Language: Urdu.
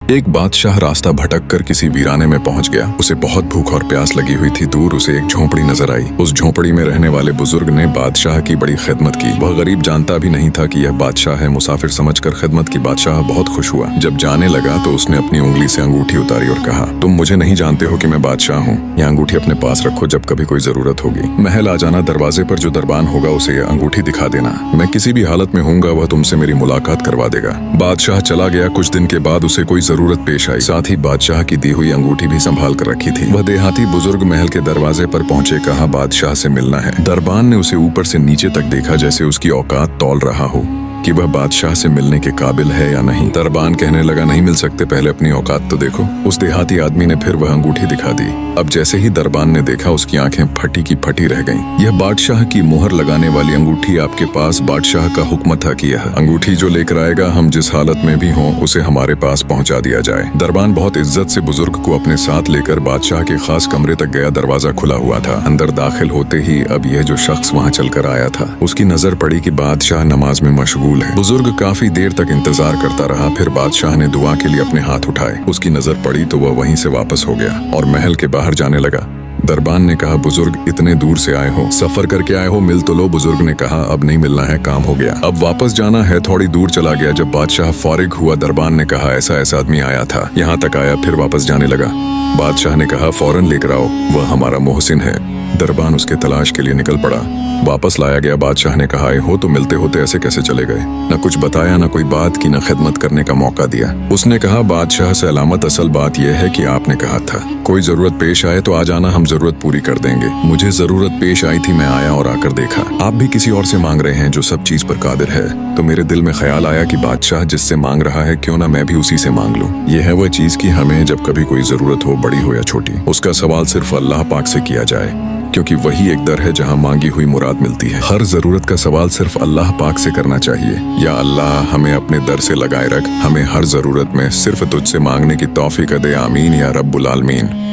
ایک بادشاہ راستہ بھٹک کر کسی ویرانے میں پہنچ گیا۔ اسے بہت بھوک اور پیاس لگی ہوئی تھی۔ دور اسے ایک جھونپڑی نظر آئی۔ اس جھونپڑی میں رہنے والے بزرگ نے بادشاہ کی بڑی خدمت کی۔ وہ غریب جانتا بھی نہیں تھا کہ یہ بادشاہ ہے۔ مسافر سمجھ کر خدمت کی بادشاہ بہت خوش ہوا۔ جب جانے لگا تو اس نے اپنی انگلی سے انگوٹھی اتاری اور کہا، تم مجھے نہیں جانتے ہو کہ میں بادشاہ ہوں۔ یہ انگوٹھی اپنے پاس رکھو، جب کبھی کوئی ضرورت ہوگی محل آ جانا۔ دروازے پر جو دربان ہوگا اسے یہ انگوٹھی دکھا دینا۔ میں کسی بھی حالت میں ہوں گا وہ تم سے میری ملاقات کروا دے گا۔ بادشاہ چلا گیا۔ کچھ دن کے بعد اسے کوئی ضرورت پیش آئی۔ ساتھ ہی بادشاہ کی دی ہوئی انگوٹھی بھی سنبھال کر رکھی تھی۔ وہ دیہاتی بزرگ محل کے دروازے پر پہنچے، کہا بادشاہ سے ملنا ہے۔ دربان نے اسے اوپر سے نیچے تک دیکھا، جیسے اس کی اوقات تول رہا ہو کہ وہ بادشاہ سے ملنے کے قابل ہے یا نہیں۔ دربان کہنے لگا، نہیں مل سکتے، پہلے اپنی اوقات تو دیکھو۔ اس دیہاتی آدمی نے پھر وہ انگوٹھی دکھا دی۔ اب جیسے ہی دربان نے دیکھا اس کی آنکھیں پھٹی کی پھٹی رہ گئیں۔ یہ بادشاہ کی مہر لگانے والی انگوٹھی آپ کے پاس بادشاہ کا حکم تھا کہ یہ انگوٹھی جو لے کر آئے گا، ہم جس حالت میں بھی ہوں اسے ہمارے پاس پہنچا دیا جائے۔ دربان بہت عزت سے بزرگ کو اپنے ساتھ لے کر بادشاہ کے خاص کمرے تک گیا۔ دروازہ کھلا ہوا تھا۔ اندر داخل ہوتے ہی اب یہ جو شخص وہاں چل کر آیا تھا، اس کی نظر پڑی کہ بادشاہ نماز میں مشغول ہے۔ بزرگ کافی دیر تک انتظار کرتا رہا۔ پھر بادشاہ نے دعا کے لیے اپنے ہاتھ اٹھائے۔ اس کی نظر پڑی تو وہ وہیں سے واپس ہو گیا اور محل کے باہر جانے لگا۔ دربان نے کہا، بزرگ اتنے دور سے آئے ہو، سفر کر کے آئے ہو، مل تو لو۔ بزرگ نے کہا، اب نہیں ملنا ہے، کام ہو گیا، اب واپس جانا ہے۔ تھوڑی دور چلا گیا۔ جب بادشاہ فارغ ہوا، دربان نے کہا، ایسا آدمی آیا تھا، یہاں تک آیا، پھر واپس جانے لگا۔ بادشاہ نے کہا، فوراً لے کر آؤ، وہ ہمارا محسن ہے۔ دربان اس کے تلاش کے لیے نکل پڑا۔ واپس لایا گیا۔ بادشاہ نے کہا، ہو تو ملتے ہوتے ایسے کیسے چلے گئے؟ نہ کچھ بتایا، نہ کوئی بات کی، نہ خدمت کرنے کا موقع دیا۔ اس نے کہا، بادشاہ سے علامت اصل بات یہ ہے کہ آپ نے کہا تھا کوئی ضرورت پیش آئے تو آ جانا، ہم ضرورت پوری کر دیں گے۔ مجھے ضرورت پیش آئی تھی، میں آیا اور آ کر دیکھا آپ بھی کسی اور سے مانگ رہے ہیں جو سب چیز پر قادر ہے، تو میرے دل میں خیال آیا کہ بادشاہ جس سے مانگ رہا ہے کیوں نہ میں بھی اسی سے مانگ لوں۔ یہ ہے وہ چیز کہ ہمیں جب کبھی کوئی ضرورت ہو، بڑی ہو یا چھوٹی، اس کا سوال صرف اللہ پاک سے کیا جائے، کیونکہ وہی ایک در ہے جہاں مانگی ہوئی مراد ملتی ہے۔ ہر ضرورت کا سوال صرف اللہ پاک سے کرنا چاہیے۔ یا اللہ ہمیں اپنے در سے لگائے رکھ، ہمیں ہر ضرورت میں صرف تجھ سے مانگنے کی توفیق دے، آمین یا رب العالمین۔